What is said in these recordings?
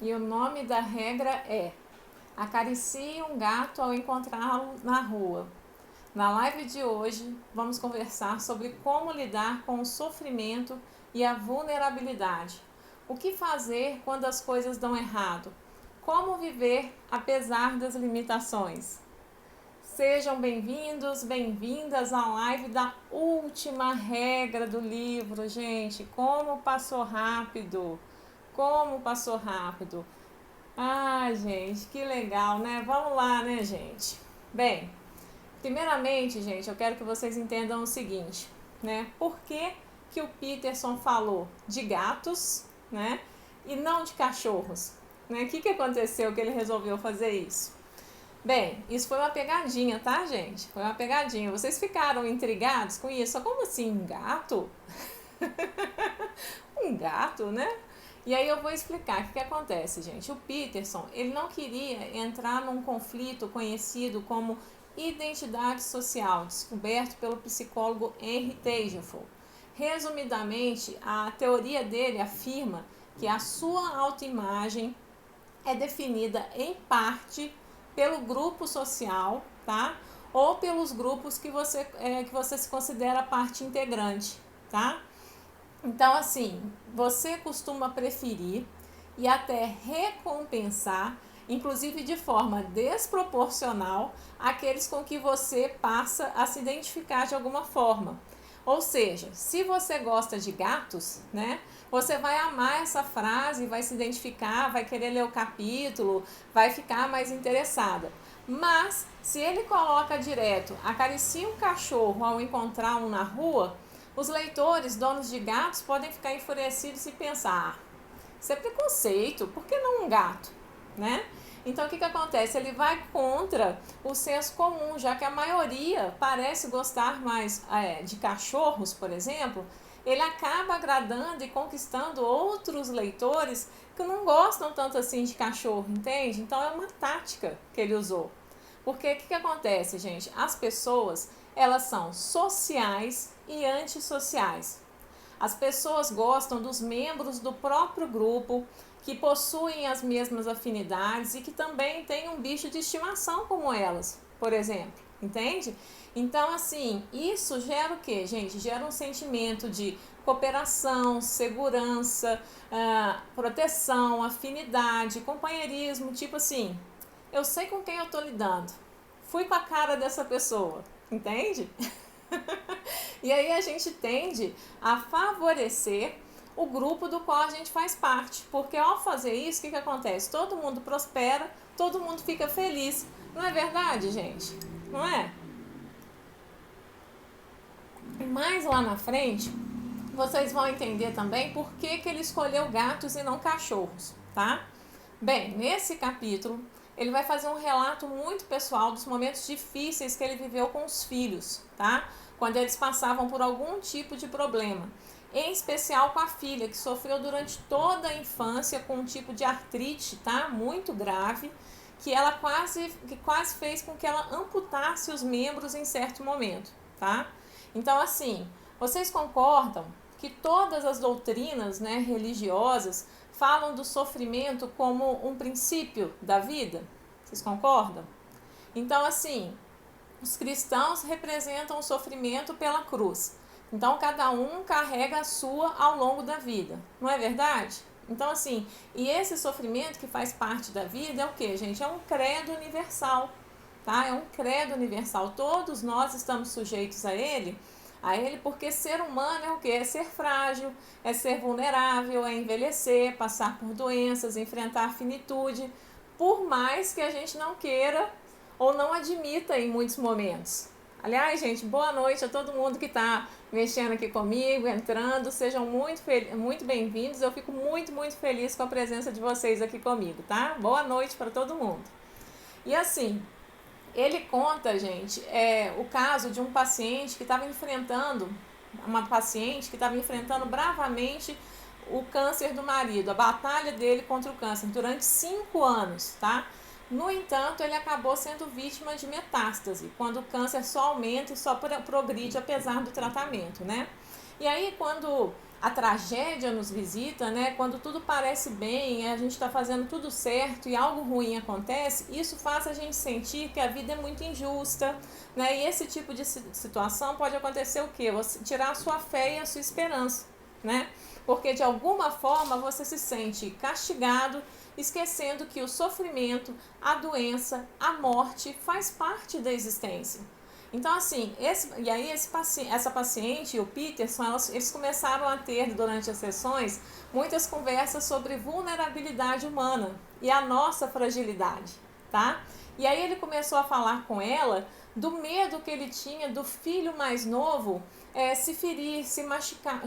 E o nome da regra é: acaricie um gato ao encontrá-lo na rua. Na live de hoje, vamos conversar sobre como lidar com o sofrimento e a vulnerabilidade. O que fazer quando as coisas dão errado? Como viver apesar das limitações? Sejam bem-vindos, bem-vindas à live da última regra do livro, gente. Como passou rápido! Como passou rápido! Ah, gente, que legal, né? Vamos lá, né, gente? Bem, primeiramente, gente, eu quero que vocês entendam o seguinte, né? Por que o Peterson falou de gatos, né? E não de cachorros, né? O que aconteceu que ele resolveu fazer isso? Bem, isso foi uma pegadinha, tá, gente? Foi uma pegadinha. Vocês ficaram intrigados com isso? Como assim, um gato? Um gato, né? E aí eu vou explicar o que acontece, gente. O Peterson, ele não queria entrar num conflito conhecido como identidade social, descoberto pelo psicólogo Henry Tegelfall. Resumidamente, a teoria dele afirma que a sua autoimagem é definida em parte pelo grupo social, tá? Ou pelos grupos que você se considera parte integrante, tá? Então, assim, você costuma preferir e até recompensar, inclusive de forma desproporcional, aqueles com que você passa a se identificar de alguma forma. Ou seja, se você gosta de gatos, né, você vai amar essa frase, vai se identificar, vai querer ler o capítulo, vai ficar mais interessada. Mas, se ele coloca direto, acaricia um cachorro ao encontrar um na rua, os leitores, donos de gatos, podem ficar enfurecidos e pensar: isso é preconceito, por que não um gato? Né? Então, o que acontece? Ele vai contra o senso comum, já que a maioria parece gostar mais de cachorros, por exemplo. Ele acaba agradando e conquistando outros leitores que não gostam tanto assim de cachorro, entende? Então, é uma tática que ele usou. Porque o que acontece, gente? As pessoas, elas são sociais e antissociais. As pessoas gostam dos membros do próprio grupo, que possuem as mesmas afinidades e que também têm um bicho de estimação como elas, por exemplo, entende? Então, assim, isso gera o quê, gente? Gera um sentimento de cooperação, segurança, proteção, afinidade, companheirismo, tipo assim, eu sei com quem eu tô lidando, fui com a cara dessa pessoa, entende? E aí a gente tende a favorecer o grupo do qual a gente faz parte, porque ao fazer isso, o que acontece? Todo mundo prospera, todo mundo fica feliz, não é verdade, gente? Não é? E mais lá na frente, vocês vão entender também por que ele escolheu gatos e não cachorros, tá? Bem, nesse capítulo, ele vai fazer um relato muito pessoal dos momentos difíceis que ele viveu com os filhos, tá? Quando eles passavam por algum tipo de problema. Em especial com a filha, que sofreu durante toda a infância com um tipo de artrite, tá? Muito grave, que quase fez com que ela amputasse os membros em certo momento, tá? Então, assim, vocês concordam que todas as doutrinas, né, religiosas falam do sofrimento como um princípio da vida? Vocês concordam? Então, assim, os cristãos representam o sofrimento pela cruz. Então, cada um carrega a sua ao longo da vida. Não é verdade? Então, assim, e esse sofrimento que faz parte da vida é o que, gente? É um credo universal, tá? É um credo universal. Todos nós estamos sujeitos a ele porque ser humano é o que? É ser frágil, é ser vulnerável, é envelhecer, passar por doenças, enfrentar a finitude, por mais que a gente não queira ou não admita em muitos momentos. Aliás, gente, boa noite a todo mundo que está mexendo aqui comigo, entrando, sejam muito bem-vindos, eu fico muito feliz com a presença de vocês aqui comigo, tá? Boa noite para todo mundo. E assim, ele conta, gente, o caso de um paciente que estava enfrentando, bravamente o câncer do marido, a batalha dele contra o câncer durante 5 anos, tá? No entanto, ele acabou sendo vítima de metástase, quando o câncer só aumenta e só progride apesar do tratamento, né? E aí, quando a tragédia nos visita, né? Quando tudo parece bem, a gente está fazendo tudo certo e algo ruim acontece, isso faz a gente sentir que a vida é muito injusta, né? E esse tipo de situação pode acontecer o quê? Você tirar a sua fé e a sua esperança, né? Porque de alguma forma você se sente castigado, esquecendo que o sofrimento, a doença, a morte faz parte da existência. Então, assim, essa paciente e o Peterson, eles começaram a ter, durante as sessões, muitas conversas sobre vulnerabilidade humana e a nossa fragilidade, tá? E aí ele começou a falar com ela do medo que ele tinha do filho mais novo se ferir, se machucar,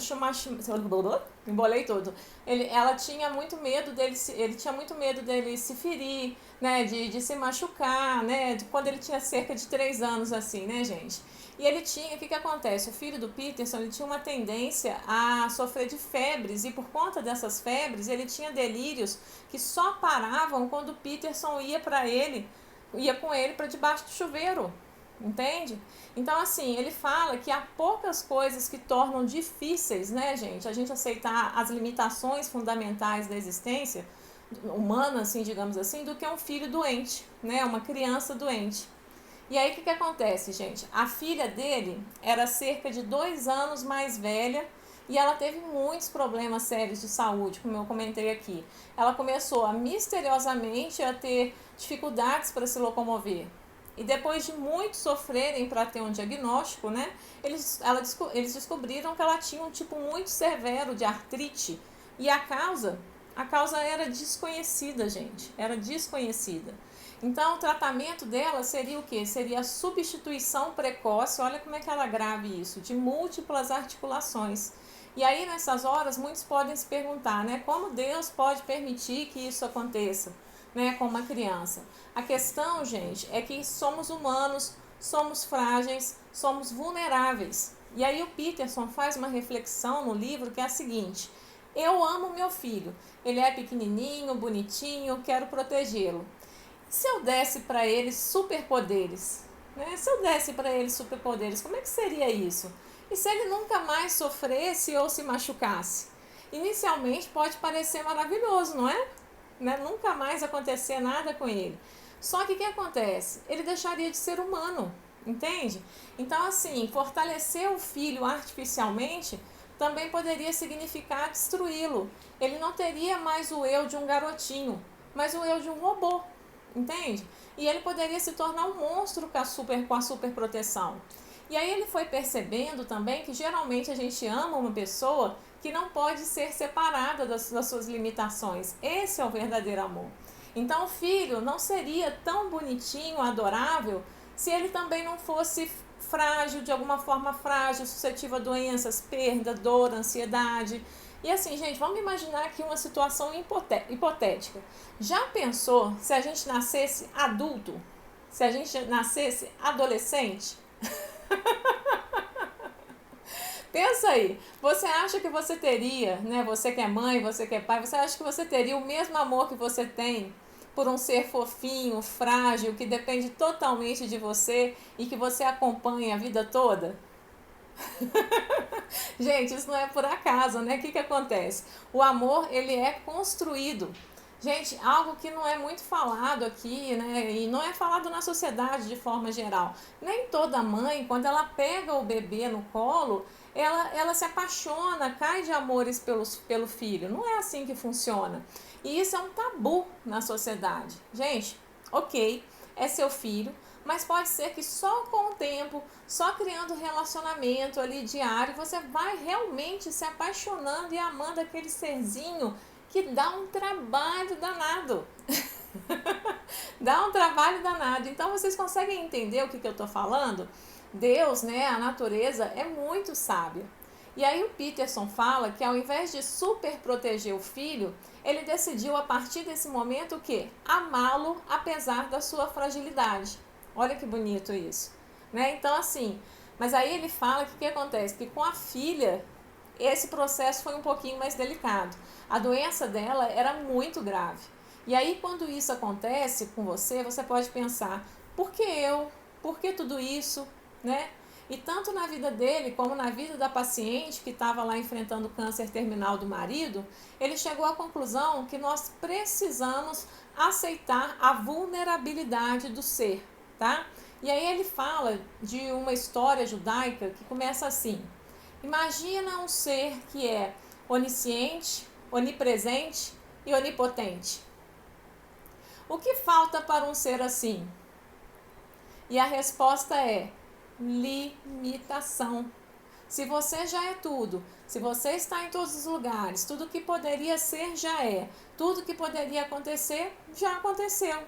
embolei tudo. Ela tinha muito medo dele, ele tinha muito medo dele se ferir, né, de se machucar, né, quando ele tinha cerca de 3 anos, assim, né, gente? E ele tinha, o que acontece? O filho do Peterson, ele tinha uma tendência a sofrer de febres, e por conta dessas febres, ele tinha delírios que só paravam quando o Peterson ia com ele para debaixo do chuveiro, entende? Então, assim, ele fala que há poucas coisas que tornam difíceis, né, gente, a gente aceitar as limitações fundamentais da existência humana, assim, digamos assim, do que um filho doente, né, uma criança doente. E aí, o que acontece, gente? A filha dele era cerca de 2 anos mais velha e ela teve muitos problemas sérios de saúde, como eu comentei aqui. Ela começou a misteriosamente a ter dificuldades para se locomover. E depois de muito sofrerem para ter um diagnóstico, né, eles descobriram que ela tinha um tipo muito severo de artrite. E a causa era desconhecida, gente. Era desconhecida. Então, o tratamento dela seria o quê? Seria a substituição precoce, olha como é que ela grave isso, de múltiplas articulações. E aí, nessas horas, muitos podem se perguntar, né, como Deus pode permitir que isso aconteça, né, com uma criança? A questão, gente, é que somos humanos, somos frágeis, somos vulneráveis. E aí o Peterson faz uma reflexão no livro que é a seguinte: eu amo meu filho, ele é pequenininho, bonitinho, quero protegê-lo. Se eu desse para ele superpoderes, né? Se eu desse para ele superpoderes, como é que seria isso? E se ele nunca mais sofresse ou se machucasse? Inicialmente pode parecer maravilhoso, não é? Né? Nunca mais acontecer nada com ele. Só que o que acontece? Ele deixaria de ser humano, entende? Então, assim, fortalecer o filho artificialmente também poderia significar destruí-lo. Ele não teria mais o eu de um garotinho, mas o eu de um robô, entende? E ele poderia se tornar um monstro com a super proteção. E aí ele foi percebendo também que geralmente a gente ama uma pessoa que não pode ser separada das suas limitações. Esse é o verdadeiro amor. Então o filho não seria tão bonitinho, adorável, se ele também não fosse frágil, de alguma forma frágil, suscetível a doenças, perda, dor, ansiedade. E assim, gente, vamos imaginar aqui uma situação hipotética. Já pensou se a gente nascesse adulto? Se a gente nascesse adolescente? Pensa aí, você acha que você teria, né? Você que é mãe, você que é pai, você acha que você teria o mesmo amor que você tem por um ser fofinho, frágil, que depende totalmente de você e que você acompanha a vida toda? Gente, isso não é por acaso, né? O que acontece? O amor, ele é construído. Gente, algo que não é muito falado aqui, né? E não é falado na sociedade de forma geral. Nem toda mãe, quando ela pega o bebê no colo, ela se apaixona, cai de amores pelo filho. Não é assim que funciona. E isso é um tabu na sociedade. Gente, ok, é seu filho, mas pode ser que só com o tempo, só criando relacionamento ali diário, você vai realmente se apaixonando e amando aquele serzinho que dá um trabalho danado. Dá um trabalho danado. Então vocês conseguem entender o que eu estou falando? Deus, né, a natureza é muito sábia. E aí o Peterson fala que ao invés de super proteger o filho, ele decidiu a partir desse momento o quê? Amá-lo apesar da sua fragilidade. Olha que bonito isso, né? Então assim, mas aí ele fala que o que acontece? Que com a filha esse processo foi um pouquinho mais delicado. A doença dela era muito grave. E aí, quando isso acontece com você, você pode pensar, por que eu? Por que tudo isso? Né? E tanto na vida dele, como na vida da paciente que estava lá enfrentando o câncer terminal do marido, ele chegou à conclusão que nós precisamos aceitar a vulnerabilidade do ser, tá? E aí ele fala de uma história judaica que começa assim: imagina um ser que é onisciente, onipresente e onipotente. O que falta para um ser assim? E a resposta é limitação. Se você já é tudo, se você está em todos os lugares, tudo que poderia ser já é, tudo que poderia acontecer já aconteceu.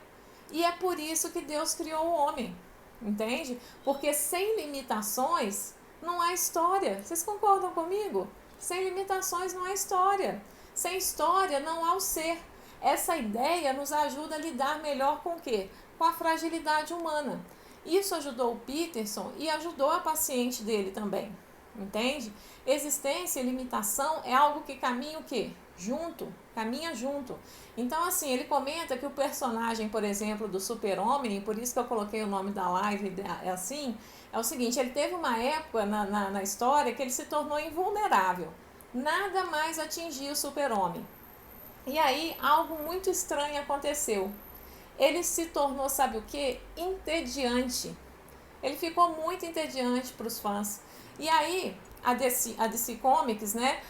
E é por isso que Deus criou o homem, entende? Porque sem limitações não há história. Vocês concordam comigo? Sem limitações não há história. Sem história não há o ser. Essa ideia nos ajuda a lidar melhor com o quê? Com a fragilidade humana. Isso ajudou o Peterson e ajudou a paciente dele também, entende? Existência e limitação é algo que caminha o quê? Junto, caminha junto. Então, assim, ele comenta que o personagem, por exemplo, do Super-Homem, e por isso que eu coloquei o nome da live assim, é o seguinte: ele teve uma época na história que ele se tornou invulnerável. Nada mais atingia o Super-Homem. E aí, algo muito estranho aconteceu. Ele se tornou, sabe o que? Entediante. Ele ficou muito entediante para os fãs. E aí, a DC Comics, né,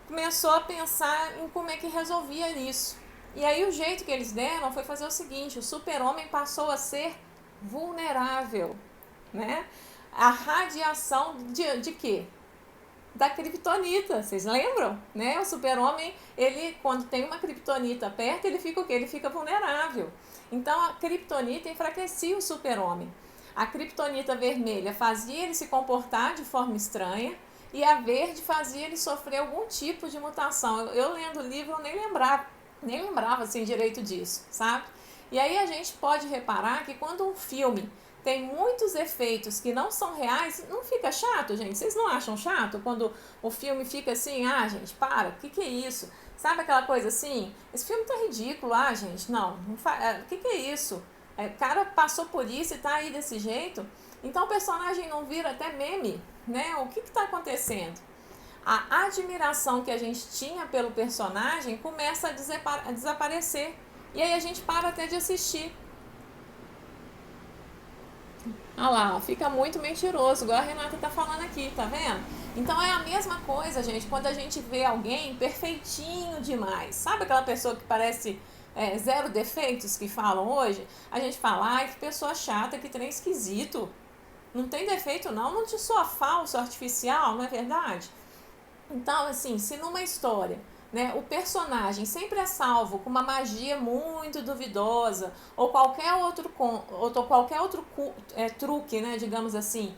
começou a pensar em como é que resolvia isso. E aí, o jeito que eles deram foi fazer o seguinte: o Super-Homem passou a ser vulnerável, né? A radiação de quê? Da criptonita, vocês lembram? Né? O Super-Homem, ele, quando tem uma criptonita perto, ele fica o quê? Ele fica vulnerável. Então, a criptonita enfraquecia o Super-Homem. A criptonita vermelha fazia ele se comportar de forma estranha e a verde fazia ele sofrer algum tipo de mutação. Eu lendo o livro, eu nem lembrava assim direito disso, sabe? E aí a gente pode reparar que quando um filme tem muitos efeitos que não são reais, não fica chato, gente? Vocês não acham chato quando o filme fica assim, ah, gente, para, o que é isso? Sabe aquela coisa assim, esse filme tá ridículo, ah, gente, o que é isso? O cara passou por isso e tá aí desse jeito, então o personagem não vira até meme, né? O que tá acontecendo? A admiração que a gente tinha pelo personagem começa a desaparecer, e aí a gente para até de assistir. Olha lá, fica muito mentiroso, igual a Renata tá falando aqui, tá vendo? Então é a mesma coisa, gente, quando a gente vê alguém perfeitinho demais. Sabe aquela pessoa que parece zero defeitos que falam hoje? A gente fala, ai, que pessoa chata, que trem esquisito. Não tem defeito não te soa falso, artificial, não é verdade? Então, assim, se numa história, né, o personagem sempre é salvo com uma magia muito duvidosa ou qualquer outro truque, né, digamos assim,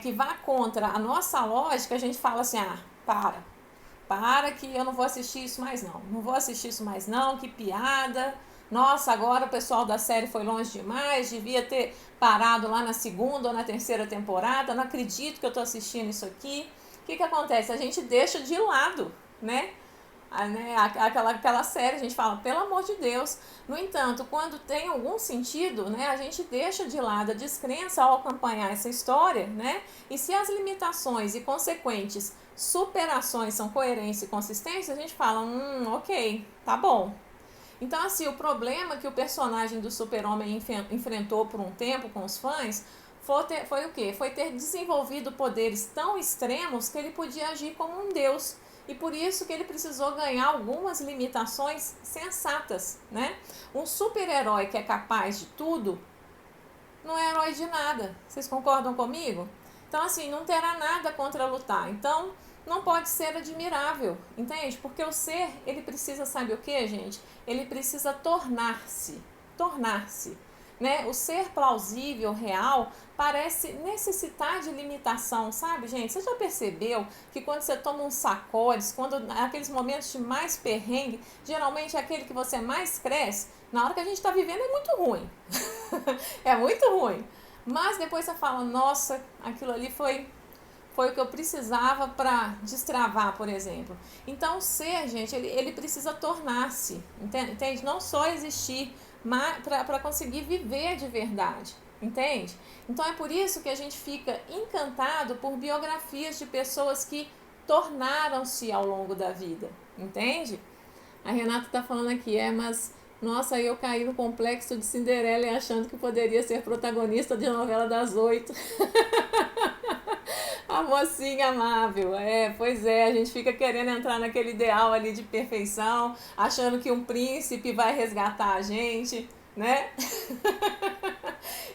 que vá contra a nossa lógica, a gente fala assim, ah, para que eu não vou assistir isso mais não vou assistir isso mais não, que piada, nossa, agora o pessoal da série foi longe demais, devia ter parado lá na segunda ou na terceira temporada, não acredito que eu tô assistindo isso aqui. O que acontece? A gente deixa de lado, né? Aquela série, a gente fala, pelo amor de Deus. No entanto, quando tem algum sentido, né, a gente deixa de lado a descrença ao acompanhar essa história, né? E se as limitações e consequentes superações são coerentes e consistentes, a gente fala, ok, tá bom. Então, assim, o problema que o personagem do Super-Homem enfrentou por um tempo com os fãs foi o quê? Foi ter desenvolvido poderes tão extremos que ele podia agir como um deus. E por isso que ele precisou ganhar algumas limitações sensatas, né? Um super-herói que é capaz de tudo não é herói de nada. Vocês concordam comigo? Então, assim, não terá nada contra lutar. Então, não pode ser admirável, entende? Porque o ser, ele precisa, sabe o que, gente? Ele precisa tornar-se, né? O ser plausível, real, parece necessitar de limitação, sabe, gente? Você já percebeu que quando você toma uns sacodes, quando aqueles momentos de mais perrengue, geralmente é aquele que você mais cresce, na hora que a gente está vivendo é muito ruim. É muito ruim. Mas depois você fala, nossa, aquilo ali foi foi o que eu precisava para destravar, por exemplo. Então, o ser, gente, ele precisa tornar-se, entende? Não só existir, mas para conseguir viver de verdade, entende? Então, é por isso que a gente fica encantado por biografias de pessoas que tornaram-se ao longo da vida, entende? A Renata está falando aqui, mas nossa, eu caí no complexo de Cinderela e achando que poderia ser protagonista de novela das 8. A mocinha amável, pois é, a gente fica querendo entrar naquele ideal ali de perfeição, achando que um príncipe vai resgatar a gente, né?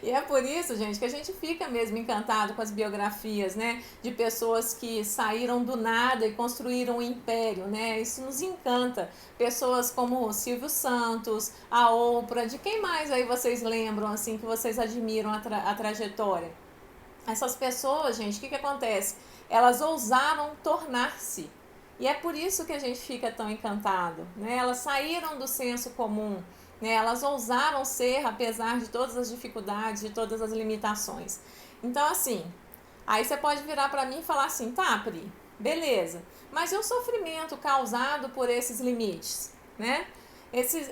E é por isso, gente, que a gente fica mesmo encantado com as biografias, né? De pessoas que saíram do nada e construíram um império, né? Isso nos encanta. Pessoas como o Silvio Santos, a Oprah, de quem mais aí vocês lembram, assim, que vocês admiram a trajetória? Essas pessoas, gente, o que acontece? Elas ousaram tornar-se. E é por isso que a gente fica tão encantado, né? Elas saíram do senso comum, né? Elas ousaram ser, apesar de todas as dificuldades, de todas as limitações. Então, assim, aí você pode virar para mim e falar assim, tá, Pri, beleza, mas e o sofrimento causado por esses limites, né?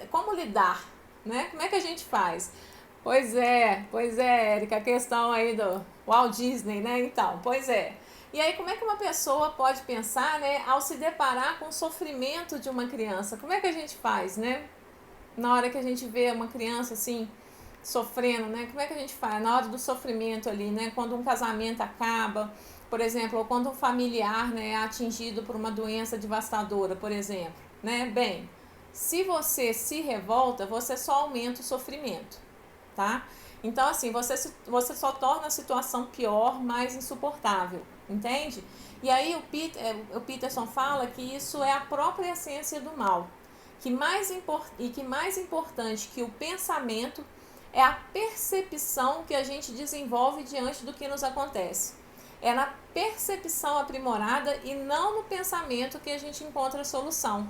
Como lidar, né? Como é que a gente faz? Pois é, Érica, a questão aí do Walt Disney, né? Então, pois é. E aí, como é que uma pessoa pode pensar, né, ao se deparar com o sofrimento de uma criança? Como é que a gente faz, né? Na hora que a gente vê uma criança assim, sofrendo, né? Como é que a gente faz? Na hora do sofrimento ali, né? Quando um casamento acaba, por exemplo, ou quando um familiar, né, é atingido por uma doença devastadora, por exemplo, né? Bem, se você se revolta, você só aumenta o sofrimento, tá? Então, assim, você só torna a situação pior, mais insuportável, entende? E aí o Peterson fala que isso é a própria essência do mal. Que mais importante que o pensamento é a percepção que a gente desenvolve diante do que nos acontece. É na percepção aprimorada e não no pensamento que a gente encontra a solução.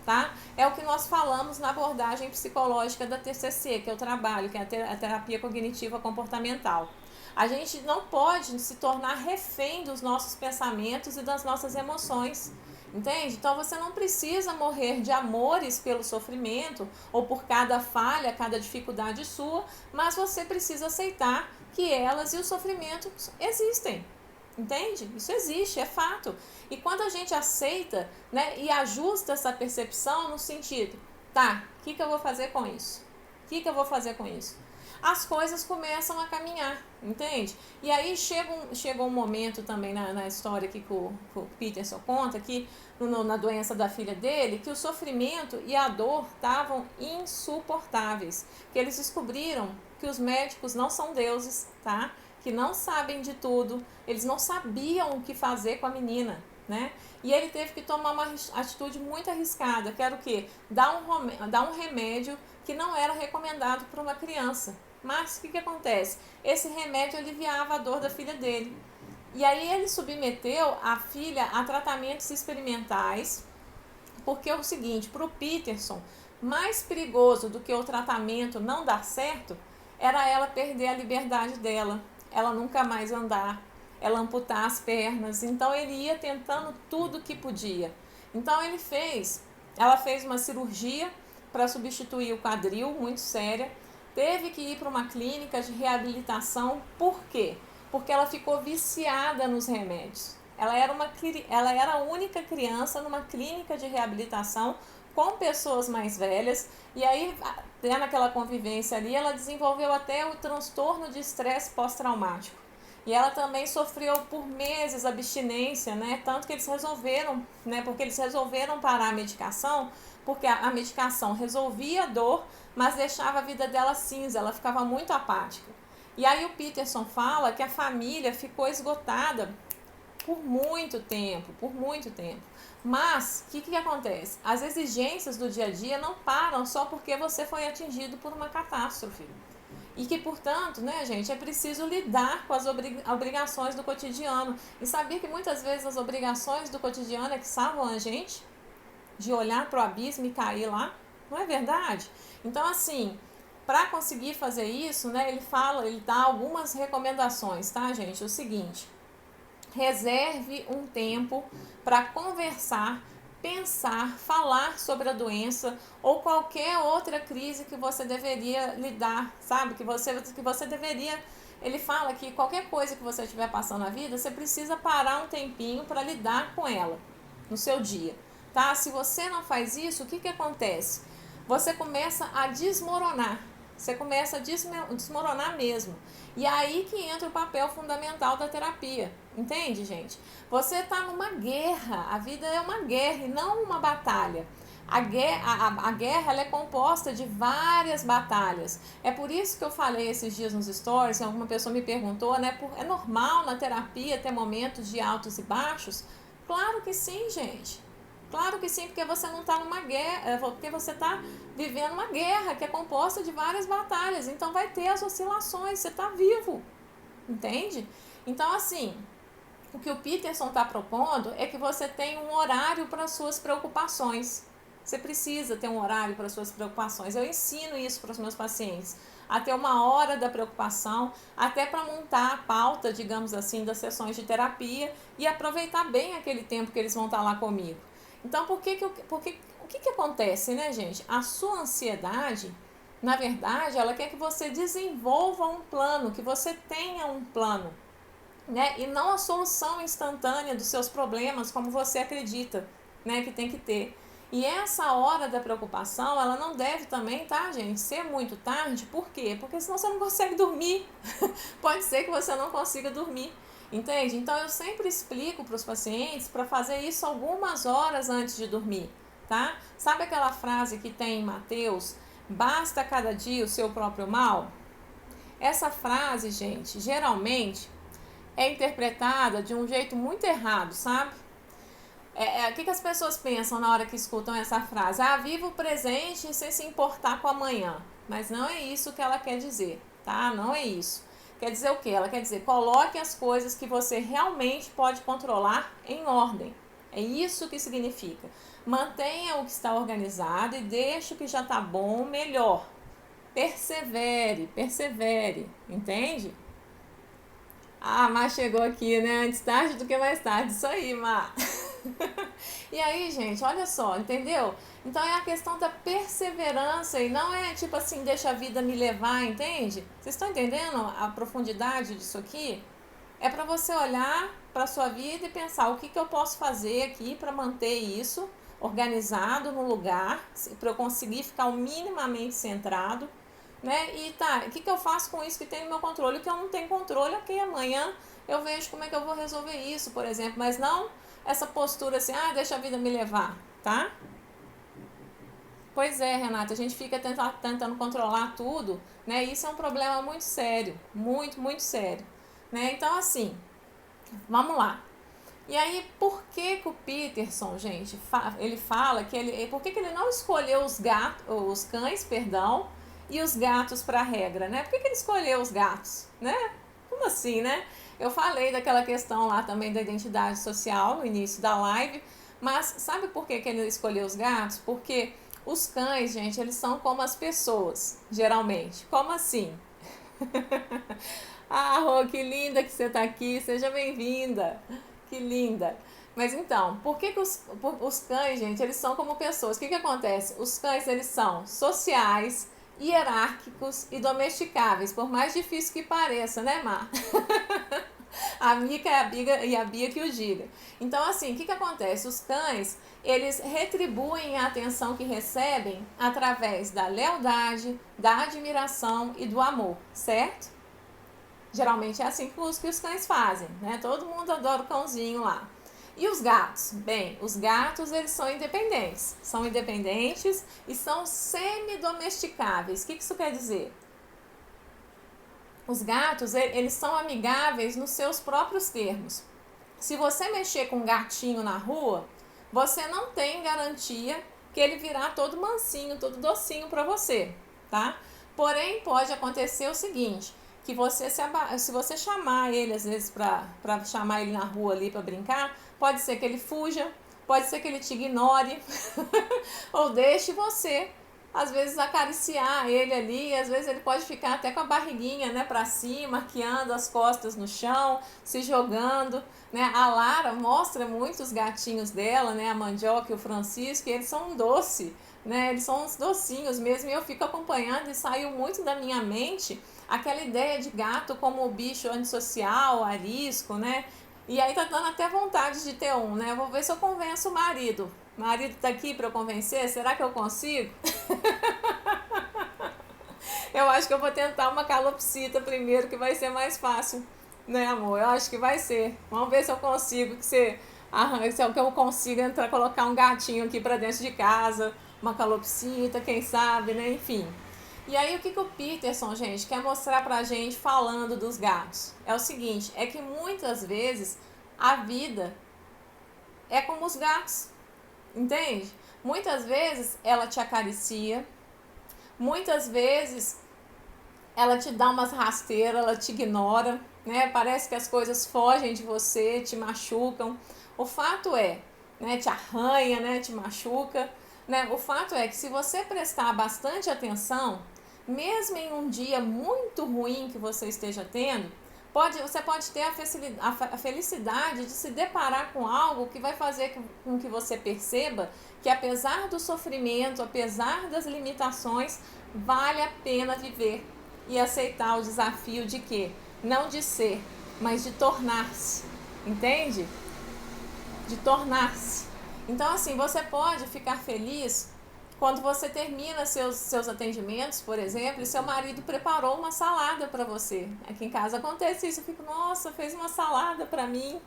Tá? É o que nós falamos na abordagem psicológica da TCC, que eu trabalho, que é a terapia cognitiva comportamental. A gente não pode se tornar refém dos nossos pensamentos e das nossas emoções, entende? Então você não precisa morrer de amores pelo sofrimento ou por cada falha, cada dificuldade sua, mas você precisa aceitar que elas e o sofrimento existem. Entende? Isso existe, é fato. E quando a gente aceita, né, e ajusta essa percepção no sentido, tá, o que eu vou fazer com isso? O que eu vou fazer com isso? As coisas começam a caminhar, entende? E aí chega um momento também na história que o Peterson conta, que na doença da filha dele, que o sofrimento e a dor estavam insuportáveis. Que eles descobriram que os médicos não são deuses, tá? Que não sabem de tudo, eles não sabiam o que fazer com a menina, né? E ele teve que tomar uma atitude muito arriscada, que era o quê? Dar um remédio que não era recomendado para uma criança. Mas o que acontece? Esse remédio aliviava a dor da filha dele. E aí ele submeteu a filha a tratamentos experimentais, porque é o seguinte, para o Peterson, mais perigoso do que o tratamento não dar certo, era ela perder a liberdade dela, ela nunca mais andar, ela amputar as pernas. Então ele ia tentando tudo que podia. Então ela fez uma cirurgia para substituir o quadril, muito séria. Teve que ir para uma clínica de reabilitação. Por quê? Porque ela ficou viciada nos remédios. Ela era a única criança numa clínica de reabilitação com pessoas mais velhas, e aí, naquela convivência ali, ela desenvolveu até o transtorno de estresse pós-traumático. E ela também sofreu por meses abstinência, né? Tanto que eles resolveram, né? Porque eles resolveram parar a medicação, porque a medicação resolvia a dor, mas deixava a vida dela cinza, ela ficava muito apática. E aí o Peterson fala que a família ficou esgotada por muito tempo. Mas, o que acontece? As exigências do dia a dia não param só porque você foi atingido por uma catástrofe. E que, portanto, né, gente, é preciso lidar com as obrigações do cotidiano. E sabia que muitas vezes as obrigações do cotidiano é que salvam a gente de olhar para o abismo e cair lá? Não é verdade? Então, assim, para conseguir fazer isso, né, ele dá algumas recomendações, tá, gente? O seguinte... reserve um tempo para conversar, pensar, falar sobre a doença ou qualquer outra crise que você deveria lidar, sabe? Que você deveria. Ele fala que qualquer coisa que você estiver passando na vida, você precisa parar um tempinho para lidar com ela no seu dia, tá? Se você não faz isso, o que acontece? Você começa a desmoronar. Você começa a desmoronar mesmo. E aí que entra o papel fundamental da terapia. Entende, gente? Você está numa guerra. A vida é uma guerra e não uma batalha. A guerra ela é composta de várias batalhas. É por isso que eu falei esses dias nos stories, alguma pessoa me perguntou, né? É normal na terapia ter momentos de altos e baixos? Claro que sim, gente. Claro que sim, porque você não está numa guerra, porque você está vivendo uma guerra que é composta de várias batalhas. Então vai ter as oscilações, você está vivo, entende? Então, assim, o que o Peterson está propondo é que você tenha um horário para suas preocupações. Você precisa ter um horário para suas preocupações. Eu ensino isso para os meus pacientes, a ter uma hora da preocupação, até para montar a pauta, digamos assim, das sessões de terapia e aproveitar bem aquele tempo que eles vão estar lá comigo. Então, o que acontece, né, gente? A sua ansiedade, na verdade, ela quer que você desenvolva um plano, que você tenha um plano, né? E não a solução instantânea dos seus problemas, como você acredita, né, que tem que ter. E essa hora da preocupação, ela não deve também, tá, gente, ser muito tarde. Por quê? Porque senão você não consegue dormir. Pode ser que você não consiga dormir. Entende? Então eu sempre explico para os pacientes para fazer isso algumas horas antes de dormir, tá? Sabe aquela frase que tem em Mateus? Basta cada dia o seu próprio mal? Essa frase, gente, geralmente é interpretada de um jeito muito errado, sabe? O que as pessoas pensam na hora que escutam essa frase? Ah, viva o presente sem se importar com o amanhã. Mas não é isso que ela quer dizer, tá? Não é isso. Quer dizer o quê? Ela quer dizer, coloque as coisas que você realmente pode controlar em ordem. É isso que significa. Mantenha o que está organizado e deixe o que já está bom melhor. Persevere, persevere, entende? Ah, Má chegou aqui, né? Antes tarde do que mais tarde. Isso aí, Má. E aí, gente, olha só, entendeu? Então é a questão da perseverança e não é tipo assim, deixa a vida me levar, entende? Vocês estão entendendo a profundidade disso aqui? É para você olhar para sua vida e pensar o que eu posso fazer aqui para manter isso organizado no lugar, para eu conseguir ficar o minimamente centrado, né? E tá, o que eu faço com isso que tem no meu controle? O que eu não tenho controle, ok, amanhã eu vejo como é que eu vou resolver isso, por exemplo, mas não essa postura assim, ah, deixa a vida me levar, tá? Pois é, Renata, a gente fica tentando controlar tudo, né? Isso é um problema muito sério, muito, muito sério, né? Então, assim, vamos lá. E aí, por que o Peterson, gente, ele fala que por que ele não escolheu os cães, perdão, e os gatos para a regra, né? Por que ele escolheu os gatos, né? Como assim, né? Eu falei daquela questão lá também da identidade social no início da live, mas sabe por que ele escolheu os gatos? Porque os cães, gente, eles são como as pessoas, geralmente. Como assim? Ah, Rô, que linda que você está aqui, seja bem-vinda. Que linda. Mas então, por que os cães, gente, eles são como pessoas? O que acontece? Os cães, eles são sociais, hierárquicos e domesticáveis, por mais difícil que pareça, né, Mar? A Mica e a Bia que o diga. Então, assim, o que acontece? Os cães, eles retribuem a atenção que recebem através da lealdade, da admiração e do amor, certo? Geralmente é assim que os cães fazem, né? Todo mundo adora o cãozinho lá. E os gatos? Bem, os gatos, eles são independentes. São independentes e são semi-domesticáveis. O que isso quer dizer? Os gatos, eles são amigáveis nos seus próprios termos. Se você mexer com um gatinho na rua, você não tem garantia que ele virá todo mansinho, todo docinho para você, tá? Porém, pode acontecer o seguinte, que se você chamar ele, às vezes, para chamar ele na rua ali para brincar, pode ser que ele fuja, pode ser que ele te ignore, ou deixe você às vezes acariciar ele ali, às vezes ele pode ficar até com a barriguinha, né, para cima, arqueando as costas no chão, se jogando, né? A Lara mostra muito os gatinhos dela, né, a Mandioca e o Francisco, e eles são um doce, né? Eles são uns docinhos mesmo, e eu fico acompanhando e saiu muito da minha mente aquela ideia de gato como o bicho antissocial, arisco, né? E aí tá dando até vontade de ter um, né? Eu vou ver se eu convenço o marido. O marido tá aqui para eu convencer? Será que eu consigo? Eu acho que eu vou tentar uma calopsita primeiro, que vai ser mais fácil, né, amor? Eu acho que vai ser. Vamos ver se eu consigo que você se eu consigo entrar, colocar um gatinho aqui para dentro de casa, uma calopsita, quem sabe, né? Enfim. E aí o que o Peterson, gente, quer mostrar pra gente falando dos gatos? É o seguinte, é que muitas vezes a vida é como os gatos, entende? Muitas vezes ela te acaricia, muitas vezes ela te dá umas rasteiras, ela te ignora, né? Parece que as coisas fogem de você, te machucam. O fato é, né, te arranha, né, te machuca, né? O fato é que se você prestar bastante atenção, mesmo em um dia muito ruim que você esteja tendo, você pode ter a felicidade de se deparar com algo que vai fazer com que você perceba que apesar do sofrimento, apesar das limitações, vale a pena viver e aceitar o desafio de quê? Não de ser, mas de tornar-se. Entende? De tornar-se. Então, assim, você pode ficar feliz quando você termina seus atendimentos, por exemplo, e seu marido preparou uma salada para você. Aqui em casa acontece isso, eu fico, nossa, fez uma salada para mim.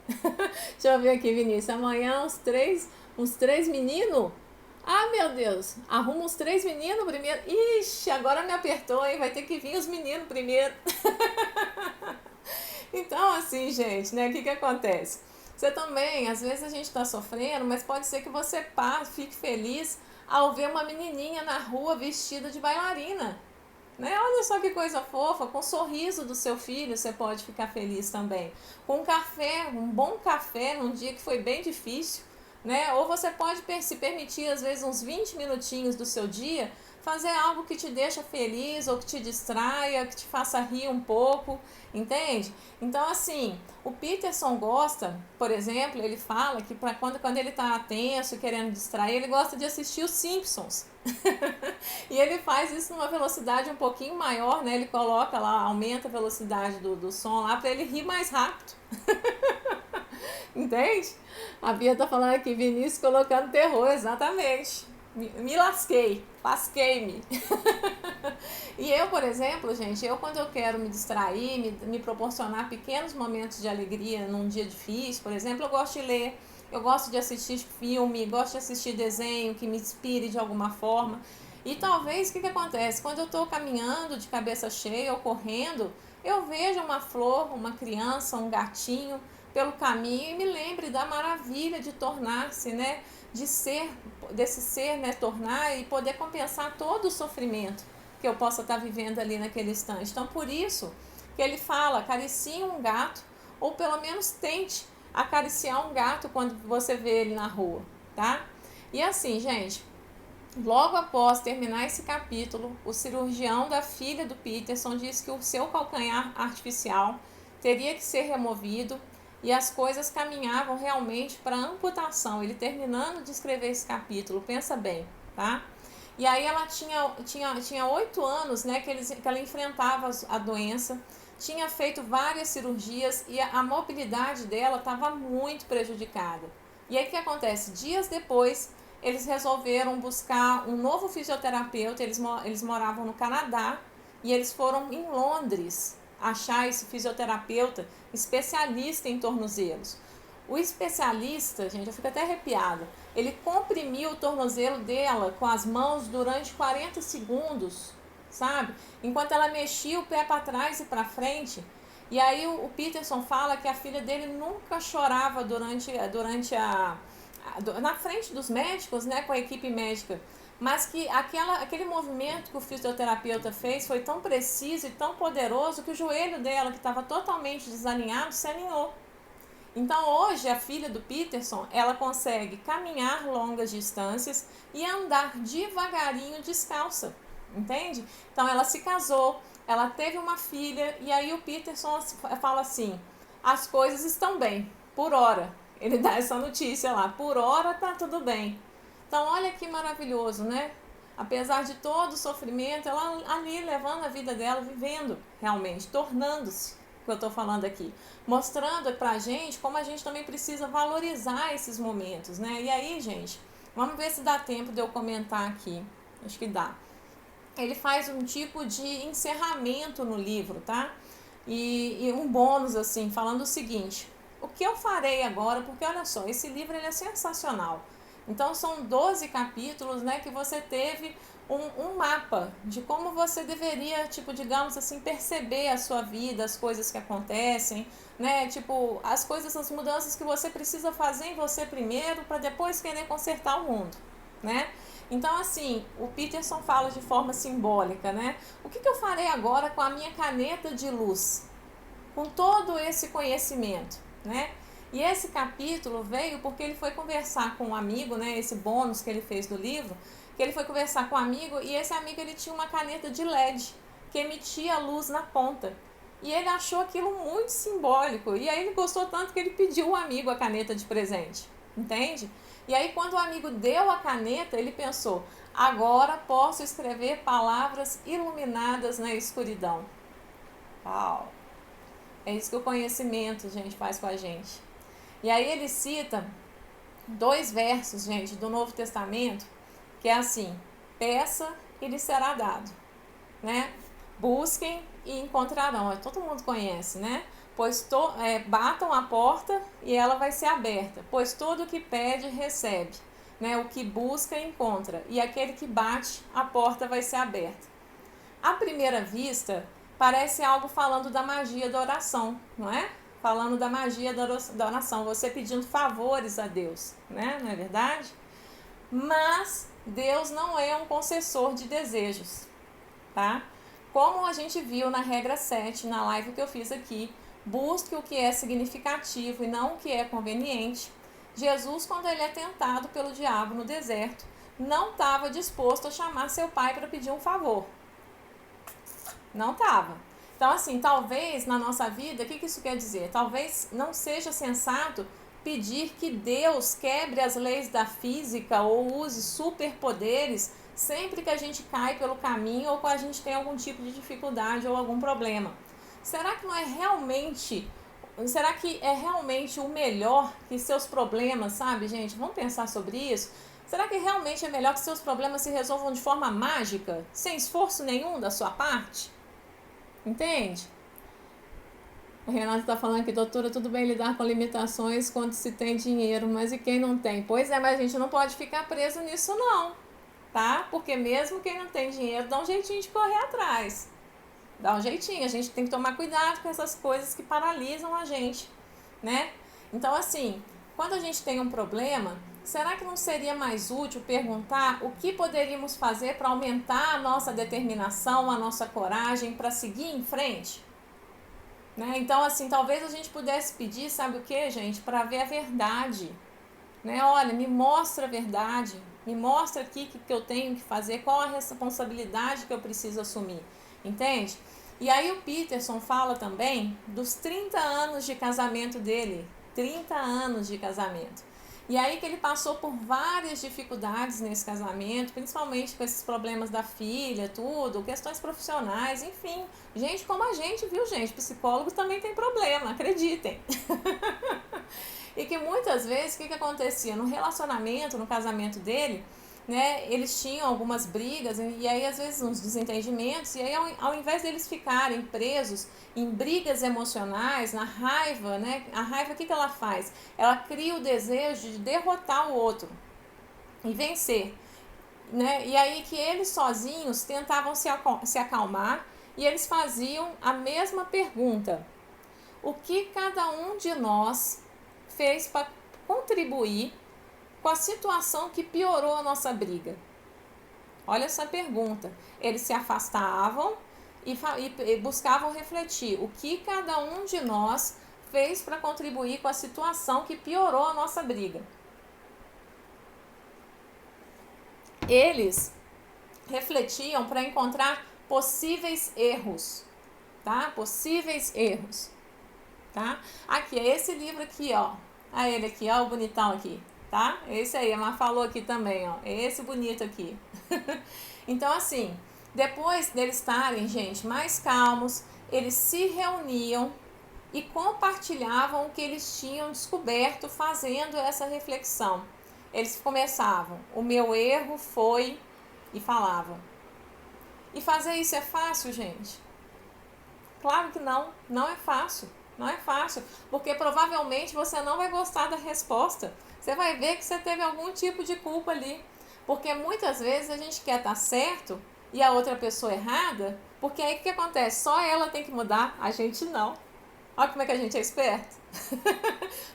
Deixa eu ver aqui, Vinícius, amanhã uns três meninos? Ah, meu Deus, arruma uns 3 meninos primeiro. Ixi, agora me apertou, hein? Vai ter que vir os meninos primeiro. Então, assim, gente, né? O que acontece? Você também, às vezes a gente tá sofrendo, mas pode ser que você fique feliz ao ver uma menininha na rua vestida de bailarina. Né? Olha só que coisa fofa, com o sorriso do seu filho você pode ficar feliz também. Com um café, um bom café num dia que foi bem difícil, né? Ou você pode se permitir às vezes uns 20 minutinhos do seu dia fazer algo que te deixa feliz ou que te distraia, que te faça rir um pouco, entende? Então assim, o Peterson gosta, por exemplo, ele fala que quando ele tá tenso, querendo distrair, ele gosta de assistir os Simpsons. E ele faz isso numa velocidade um pouquinho maior, né? Ele coloca lá, aumenta a velocidade do som lá para ele rir mais rápido. Entende? A Bia tá falando aqui, Vinícius colocando terror, exatamente. Me lasquei-me. E eu, por exemplo, gente, quando eu quero me distrair, me proporcionar pequenos momentos de alegria num dia difícil, por exemplo, eu gosto de ler, eu gosto de assistir filme, gosto de assistir desenho que me inspire de alguma forma. E talvez, o que acontece? Quando eu estou caminhando de cabeça cheia ou correndo, eu vejo uma flor, uma criança, um gatinho pelo caminho e me lembre da maravilha de tornar-se, né? Desse ser, né? Tornar e poder compensar todo o sofrimento que eu possa estar vivendo ali naquele instante. Então, por isso que ele fala, acaricie um gato, ou pelo menos tente acariciar um gato quando você vê ele na rua, tá? E assim, gente, logo após terminar esse capítulo, o cirurgião da filha do Peterson disse que o seu calcanhar artificial teria que ser removido e as coisas caminhavam realmente para amputação. Ele terminando de escrever esse capítulo, pensa bem, tá? E aí ela tinha 8 anos, né, que ela enfrentava a doença, tinha feito várias cirurgias e a mobilidade dela estava muito prejudicada. E aí o que acontece? Dias depois, eles resolveram buscar um novo fisioterapeuta, eles moravam no Canadá, e eles foram em Londres achar esse fisioterapeuta especialista em tornozelos. O especialista, gente, eu fico até arrepiada, ele comprimiu o tornozelo dela com as mãos durante 40 segundos, sabe? Enquanto ela mexia o pé para trás e para frente. E aí o Peterson fala que a filha dele nunca chorava na frente dos médicos, né, com a equipe médica, mas que aquele movimento que o fisioterapeuta fez foi tão preciso e tão poderoso que o joelho dela, que estava totalmente desalinhado, se alinhou. Então hoje a filha do Peterson, ela consegue caminhar longas distâncias e andar devagarinho descalça, entende? Então ela se casou, ela teve uma filha e aí o Peterson fala assim, as coisas estão bem, por hora. Ele dá essa notícia lá, por hora tá tudo bem. Então olha que maravilhoso, né? Apesar de todo o sofrimento, ela ali levando a vida dela, vivendo realmente, tornando-se, que eu estou falando aqui, mostrando pra gente como a gente também precisa valorizar esses momentos, né? E aí, gente, vamos ver se dá tempo de eu comentar aqui. Acho que dá. Ele faz um tipo de encerramento no livro, tá? E um bônus, assim, falando o seguinte: o que eu farei agora? Porque olha só, esse livro ele é sensacional. Então são 12 capítulos, né, que você teve um mapa de como você deveria, tipo, digamos assim, perceber a sua vida, as coisas que acontecem, né, tipo, as coisas, as mudanças que você precisa fazer em você primeiro para depois querer consertar o mundo, né? Então, assim, o Peterson fala de forma simbólica, né? O que eu farei agora com a minha caneta de luz? Com todo esse conhecimento, né? E esse capítulo veio porque ele foi conversar com um amigo, né? Esse bônus que ele fez do livro, que ele foi conversar com um amigo e esse amigo ele tinha uma caneta de LED que emitia luz na ponta. E ele achou aquilo muito simbólico. E aí ele gostou tanto que ele pediu ao amigo a caneta de presente, entende? E aí quando o amigo deu a caneta, ele pensou, agora posso escrever palavras iluminadas na escuridão. Uau! É isso que o conhecimento, gente, faz com a gente. E aí ele cita 2 versos, gente, do Novo Testamento, que é assim, peça e lhe será dado, né? Busquem e encontrarão. Todo mundo conhece, né? Batam a porta e ela vai ser aberta, pois todo o que pede recebe, né? O que busca encontra, e aquele que bate, a porta vai ser aberta. À primeira vista, parece algo falando da magia da oração, não é? Falando da magia da oração, você pedindo favores a Deus, né? Não é verdade? Mas Deus não é um concessor de desejos, tá? Como a gente viu na regra 7, na live que eu fiz aqui, busque o que é significativo e não o que é conveniente. Jesus, quando ele é tentado pelo diabo no deserto, não estava disposto a chamar seu pai para pedir um favor. Não estava. Então, assim, talvez na nossa vida, o que isso quer dizer? Talvez não seja sensato pedir que Deus quebre as leis da física ou use superpoderes sempre que a gente cai pelo caminho ou quando a gente tem algum tipo de dificuldade ou algum problema. Será que é realmente o melhor que seus problemas, sabe, gente? Vamos pensar sobre isso? Será que realmente é melhor que seus problemas se resolvam de forma mágica, sem esforço nenhum da sua parte? Entende? O Renato está falando que, doutora, tudo bem lidar com limitações quando se tem dinheiro, mas e quem não tem? Pois é, mas a gente não pode ficar preso nisso não, tá? Porque mesmo quem não tem dinheiro dá um jeitinho de correr atrás. Dá um jeitinho, a gente tem que tomar cuidado com essas coisas que paralisam a gente, né? Então, assim, quando a gente tem um problema, será que não seria mais útil perguntar o que poderíamos fazer para aumentar a nossa determinação, a nossa coragem para seguir em frente? Né? Então, assim, talvez a gente pudesse pedir, sabe o que, gente? Para ver a verdade. Né? Olha, me mostra a verdade, me mostra aqui o que eu tenho que fazer, qual a responsabilidade que eu preciso assumir. Entende? E aí o Peterson fala também dos 30 anos de casamento dele. 30 anos de casamento. E aí que ele passou por várias dificuldades nesse casamento, principalmente com esses problemas da filha, tudo, questões profissionais, enfim. Gente como a gente, viu, gente? Psicólogo também tem problema, acreditem. E que muitas vezes, o que acontecia? No relacionamento, no casamento dele, né, eles tinham algumas brigas e aí às vezes uns desentendimentos, e aí ao invés deles ficarem presos em brigas emocionais, na raiva, né, a raiva o que ela faz? Ela cria o desejo de derrotar o outro e vencer, né? E aí que eles sozinhos tentavam se acalmar e eles faziam a mesma pergunta: o que cada um de nós fez para contribuir com a situação que piorou a nossa briga? Olha essa pergunta. Eles se afastavam e buscavam refletir o que cada um de nós fez para contribuir com a situação que piorou a nossa briga. Eles refletiam para encontrar possíveis erros, tá? Possíveis erros, tá? Aqui, é esse livro aqui, ó. Olha ele aqui, ó, o bonitão aqui, tá? Esse aí, a Mar falou aqui também, ó. É esse bonito aqui. Então, assim, depois deles estarem, gente, mais calmos, eles se reuniam e compartilhavam o que eles tinham descoberto fazendo essa reflexão. Eles começavam, o meu erro foi, e falavam. E fazer isso é fácil, gente? Claro que não, não é fácil. Não é fácil, porque provavelmente você não vai gostar da resposta. Você vai ver que você teve algum tipo de culpa ali. Porque muitas vezes a gente quer estar certo e a outra pessoa errada, porque aí o que acontece? Só ela tem que mudar, a gente não. Olha como é que a gente é esperto.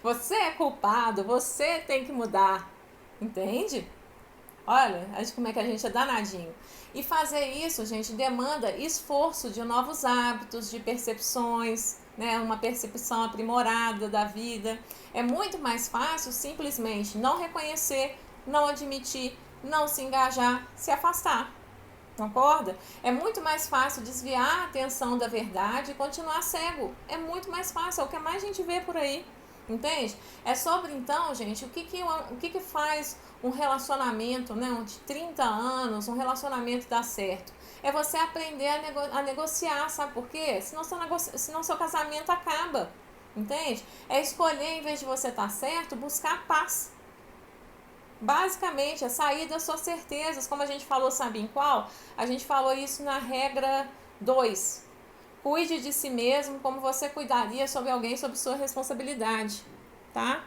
Você é culpado, você tem que mudar. Entende? Olha, como é que a gente é danadinho. E fazer isso, gente, demanda esforço de novos hábitos, de percepções, né? Uma percepção aprimorada da vida. É muito mais fácil simplesmente não reconhecer, não admitir, não se engajar, se afastar. Concorda? É muito mais fácil desviar a atenção da verdade e continuar cego. É muito mais fácil, é o que mais a gente vê por aí. Entende? É sobre, então, gente, o que faz um relacionamento, né, de 30 anos, um relacionamento dar certo? É você aprender a negociar, sabe por quê? Senão seu casamento acaba. Entende? É escolher, em vez de você estar certo, buscar paz. Basicamente, é sair das suas certezas, como a gente falou, sabe em qual? A gente falou isso na regra 2. Cuide de si mesmo como você cuidaria sobre alguém sob sua responsabilidade, tá?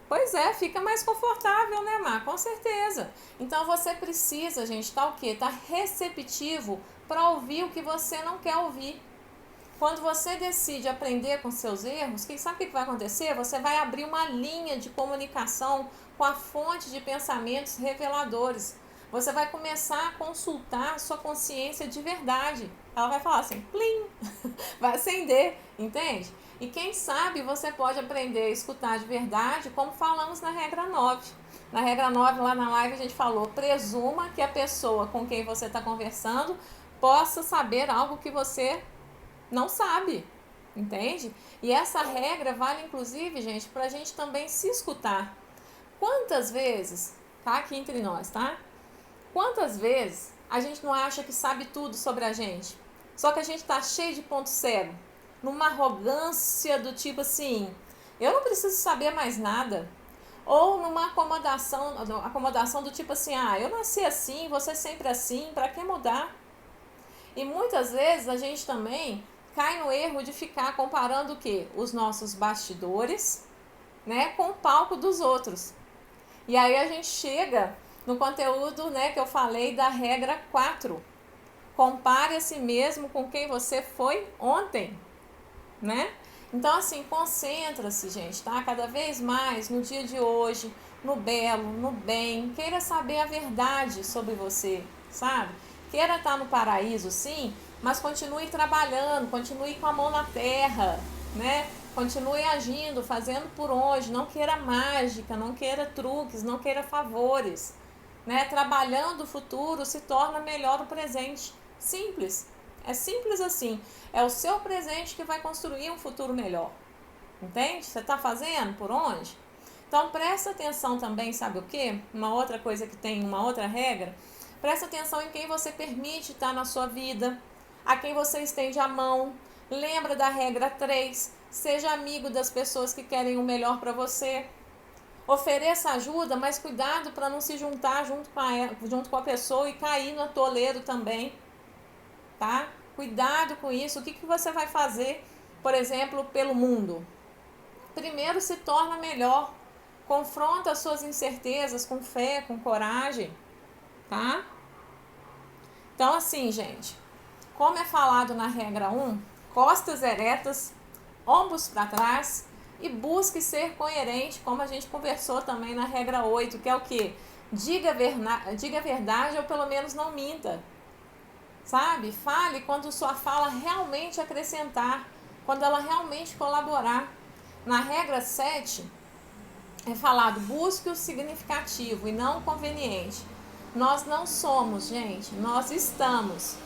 Pois é, fica mais confortável, né, Mar? Com certeza. Então você precisa, gente, tá o quê? Tá receptivo para ouvir o que você não quer ouvir. Quando você decide aprender com seus erros, sabe o que vai acontecer? Você vai abrir uma linha de comunicação com a fonte de pensamentos reveladores. Você vai começar a consultar sua consciência de verdade. Ela vai falar assim, plim, vai acender, entende? E quem sabe você pode aprender a escutar de verdade, como falamos na regra 9. Na regra 9, lá na live, a gente falou, presuma que a pessoa com quem você está conversando possa saber algo que você não sabe, entende? E essa regra vale, inclusive, gente, para a gente também se escutar. Quantas vezes, tá aqui entre nós, tá? Quantas vezes a gente não acha que sabe tudo sobre a gente? Só que a gente tá cheio de ponto cego, numa arrogância do tipo assim, eu não preciso saber mais nada. Ou numa acomodação do tipo assim, eu nasci assim, você sempre assim, para que mudar? E muitas vezes a gente também cai no erro de ficar comparando o quê? Os nossos bastidores, né, com o palco dos outros. E aí a gente chega no conteúdo, né, que eu falei da regra 4. Compare a si mesmo com quem você foi ontem, né? Então, assim, concentra-se, gente, tá? Cada vez mais no dia de hoje, no belo, no bem. Queira saber a verdade sobre você, sabe? Queira estar no paraíso, sim, mas continue trabalhando, continue com a mão na terra, né? Continue agindo, fazendo por onde. Não queira mágica, não queira truques, não queira favores, né? Trabalhando o futuro se torna melhor o presente. Simples. É simples assim. É o seu presente que vai construir um futuro melhor. Entende? Você está fazendo por onde? Então, presta atenção também, sabe o quê? Uma outra coisa que tem, uma outra regra. Presta atenção em quem você permite estar na sua vida, a quem você estende a mão. Lembra da regra 3. Seja amigo das pessoas que querem o melhor para você. Ofereça ajuda, mas cuidado para não se juntar junto com a pessoa e cair no atoleiro também. Tá? Cuidado com isso. O que você vai fazer, por exemplo, pelo mundo? Primeiro, se torna melhor. Confronta as suas incertezas com fé, com coragem, tá? Então, assim, gente, como é falado na regra 1, costas eretas, ombros para trás e busque ser coerente, como a gente conversou também na regra 8, que é o quê? Diga a verdade ou pelo menos não minta. Sabe? Fale quando sua fala realmente acrescentar, quando ela realmente colaborar. Na regra 7, é falado, busque o significativo e não o conveniente. Nós não somos, gente, nós estamos.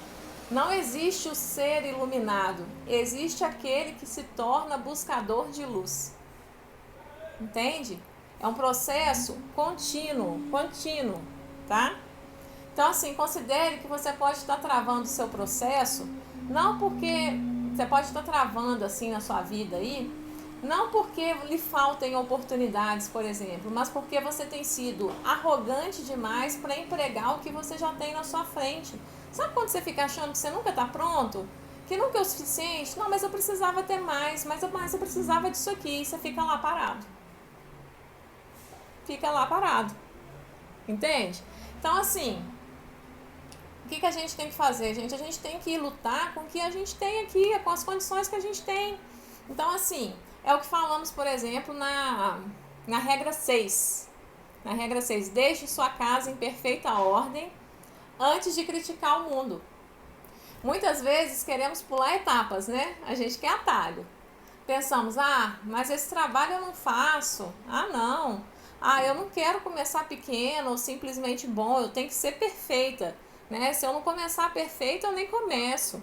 Não existe o ser iluminado, existe aquele que se torna buscador de luz. Entende? É um processo contínuo, tá? Então, assim, considere que você pode estar travando o seu processo, não porque você pode estar travando assim na sua vida aí, não porque lhe faltem oportunidades, por exemplo, mas porque você tem sido arrogante demais para empregar o que você já tem na sua frente. Sabe quando você fica achando que você nunca está pronto? Que nunca é o suficiente? Não, mas eu precisava ter mais, mas eu precisava disso aqui. E você fica lá parado. Fica lá parado. Entende? Então, assim, o que a gente tem que fazer, gente? A gente tem que lutar com o que a gente tem aqui, com as condições que a gente tem. Então, assim, é o que falamos, por exemplo, na regra 6. Na regra 6, deixe sua casa em perfeita ordem antes de criticar o mundo. Muitas vezes queremos pular etapas, né? A gente quer atalho. Pensamos, mas esse trabalho eu não faço. Não. Eu não quero começar pequeno ou simplesmente bom, eu tenho que ser perfeita, né? Se eu não começar perfeita, eu nem começo,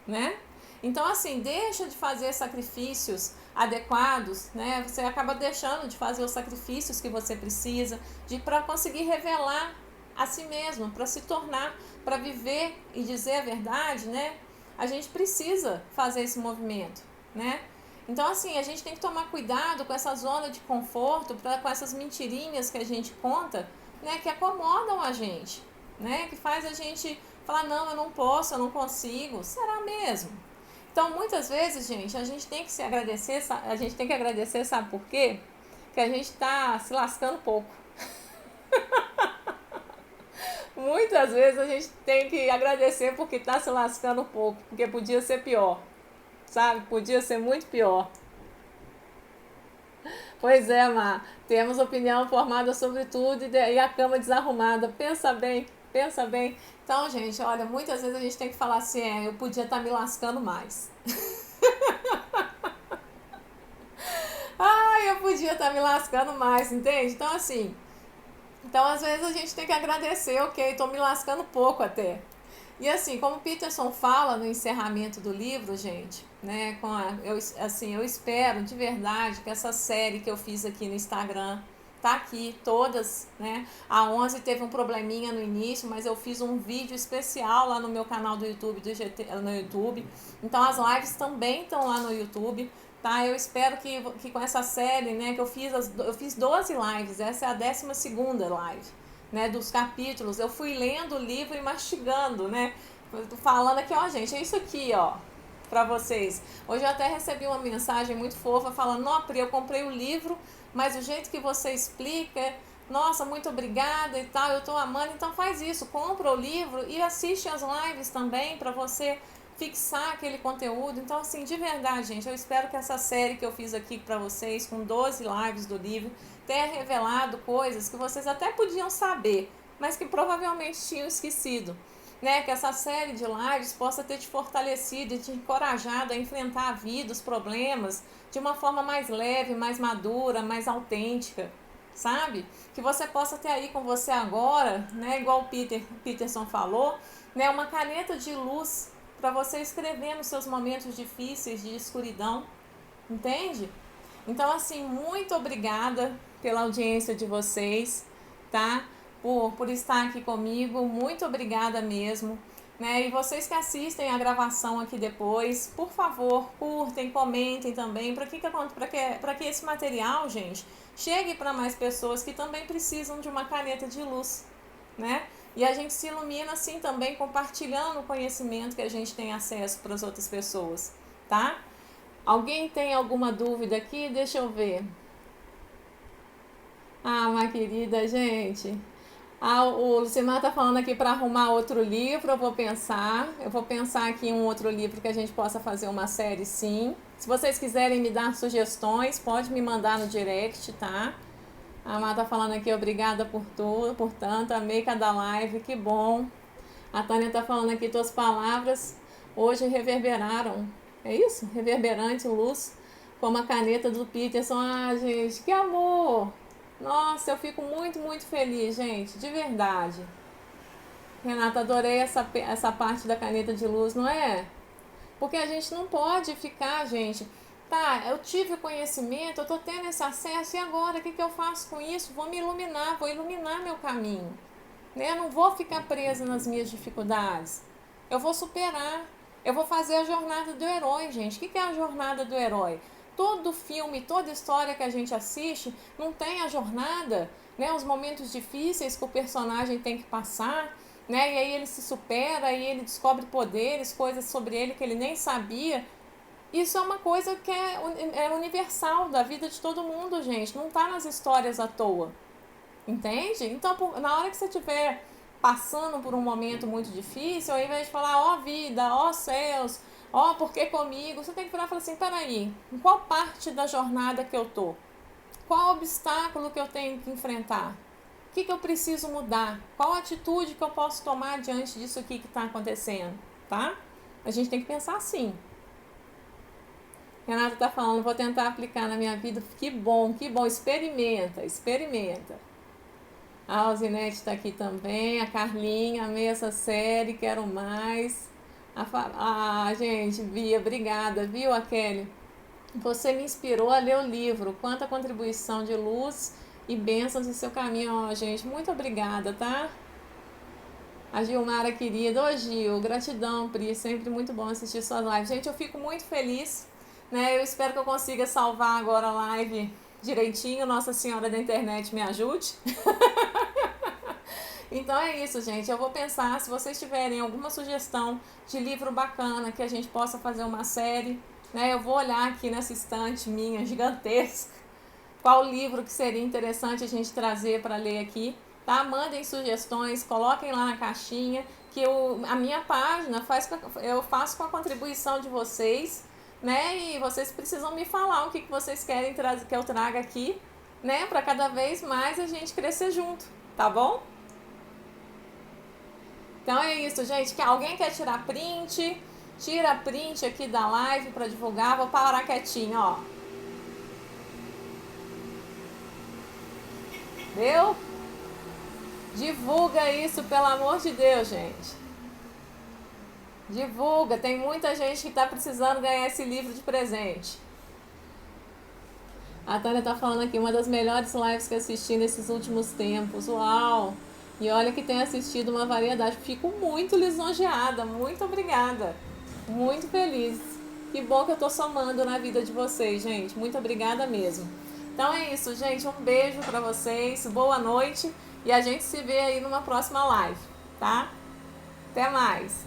né? Então, assim, deixa de fazer sacrifícios adequados, né? Você acaba deixando de fazer os sacrifícios que você precisa para conseguir revelar a si mesmo, para se tornar, para viver e dizer a verdade, né? A gente precisa fazer esse movimento, né? Então, assim, a gente tem que tomar cuidado com essa zona de conforto, com essas mentirinhas que a gente conta, né? Que acomodam a gente, né? Que faz a gente falar, não, eu não posso, eu não consigo. Será mesmo? Então, muitas vezes, gente, a gente tem que se agradecer, sabe por quê? Que a gente tá se lascando pouco. Muitas vezes a gente tem que agradecer porque tá se lascando pouco, porque podia ser pior, sabe? Podia ser muito pior. Pois é, Mar, temos opinião formada sobre tudo e a cama desarrumada. Pensa bem, pensa bem. Então, gente, olha, muitas vezes a gente tem que falar assim, eu podia estar me lascando mais. Eu podia estar me lascando mais, entende? Então, assim, às vezes a gente tem que agradecer, ok, tô me lascando pouco até. E assim, como Peterson fala no encerramento do livro, gente, né, eu espero de verdade que essa série que eu fiz aqui no Instagram, tá aqui, todas, né, a 11 teve um probleminha no início, mas eu fiz um vídeo especial lá no meu canal do YouTube, no YouTube, então as lives também estão lá no YouTube, tá, eu espero que com essa série, né, que eu fiz 12 lives, essa é a 12ª live, né, dos capítulos, eu fui lendo o livro e mastigando, né, falando aqui, gente, é isso aqui, pra vocês. Hoje eu até recebi uma mensagem muito fofa falando, Pri, eu comprei o livro, mas o jeito que você explica, nossa, muito obrigada e tal, eu tô amando, então faz isso, compra o livro e assiste as lives também pra você fixar aquele conteúdo. Então, assim, de verdade, gente, eu espero que essa série que eu fiz aqui pra vocês, com 12 lives do livro, tenha revelado coisas que vocês até podiam saber, mas que provavelmente tinham esquecido, né? Que essa série de lives possa ter te fortalecido e te encorajado a enfrentar a vida, os problemas, de uma forma mais leve, mais madura, mais autêntica, sabe? Que você possa ter aí com você agora, né? Igual o Peterson falou, né? Uma caneta de luz para você escrever nos seus momentos difíceis de escuridão, entende? Então, assim, muito obrigada pela audiência de vocês, tá? Por estar aqui comigo, muito obrigada mesmo, né? E vocês que assistem a gravação aqui depois, por favor, curtem, comentem também, para que esse material, gente, chegue para mais pessoas que também precisam de uma caneta de luz, né? E a gente se ilumina assim também compartilhando o conhecimento que a gente tem acesso para as outras pessoas, tá? Alguém tem alguma dúvida aqui? Deixa eu ver. Minha querida, gente. O Lucimar tá falando aqui para arrumar outro livro, eu vou pensar aqui em um outro livro que a gente possa fazer uma série, sim. Se vocês quiserem me dar sugestões, pode me mandar no direct, tá? A Má tá falando aqui, obrigada por tudo, portanto, amei cada live, que bom. A Tânia tá falando aqui, tuas palavras hoje reverberaram, é isso? Reverberante, luz como a caneta do Peterson. Ah, gente, que amor! Nossa, eu fico muito, muito feliz, gente, de verdade. Renata, adorei essa parte da caneta de luz, não é? Porque a gente não pode ficar, gente. Tá, eu tive o conhecimento, eu tô tendo esse acesso, e agora? O que eu faço com isso? Vou me iluminar, vou iluminar meu caminho. Né? Eu não vou ficar presa nas minhas dificuldades. Eu vou superar. Eu vou fazer a jornada do herói, gente. O que é a jornada do herói? Todo filme, toda história que a gente assiste não tem a jornada, né? Os momentos difíceis que o personagem tem que passar, né? E aí ele se supera, e ele descobre poderes, coisas sobre ele que ele nem sabia. Isso é uma coisa que é universal da vida de todo mundo, gente. Não tá nas histórias à toa. Entende? Então, na hora que você estiver passando por um momento muito difícil, ao invés de falar, ó vida, ó céus, ó por que comigo, você tem que virar e falar assim, peraí, em qual parte da jornada que eu tô? Qual obstáculo que eu tenho que enfrentar? O que eu preciso mudar? Qual atitude que eu posso tomar diante disso aqui que está acontecendo? Tá? A gente tem que pensar assim. Renata está falando, vou tentar aplicar na minha vida. Que bom, experimenta, experimenta. A Alzinete está aqui também, a Carlinha, amei essa série, quero mais. Gente, Bia, obrigada, viu, a Kelly? Você me inspirou a ler o livro, quanta contribuição de luz e bênçãos em seu caminho. Gente, muito obrigada, tá? A Gilmara querida, ô Gil, gratidão, Pri, sempre muito bom assistir suas lives. Gente, eu fico muito feliz, né? Eu espero que eu consiga salvar agora a live direitinho, Nossa Senhora da Internet me ajude. Então é isso, gente. Eu vou pensar, se vocês tiverem alguma sugestão de livro bacana que a gente possa fazer uma série, né? Eu vou olhar aqui nessa estante minha gigantesca, qual livro que seria interessante a gente trazer para ler aqui, tá? Mandem sugestões, coloquem lá na caixinha, que a minha página eu faço com a contribuição de vocês, né? E vocês precisam me falar o que vocês querem que eu traga aqui, né? Para cada vez mais a gente crescer junto, tá bom? Então é isso, gente. Que alguém quer tirar print? Tira print aqui da live para divulgar. Vou parar quietinho, ó. Deu? Divulga isso, pelo amor de Deus, gente. Divulga. Tem muita gente que está precisando ganhar esse livro de presente. A Tânia tá falando aqui, uma das melhores lives que assisti nesses últimos tempos. Uau! E olha que tem assistido uma variedade. Fico muito lisonjeada. Muito obrigada. Muito feliz. Que bom que eu tô somando na vida de vocês, gente. Muito obrigada mesmo. Então é isso, gente. Um beijo pra vocês. Boa noite. E a gente se vê aí numa próxima live, tá? Até mais.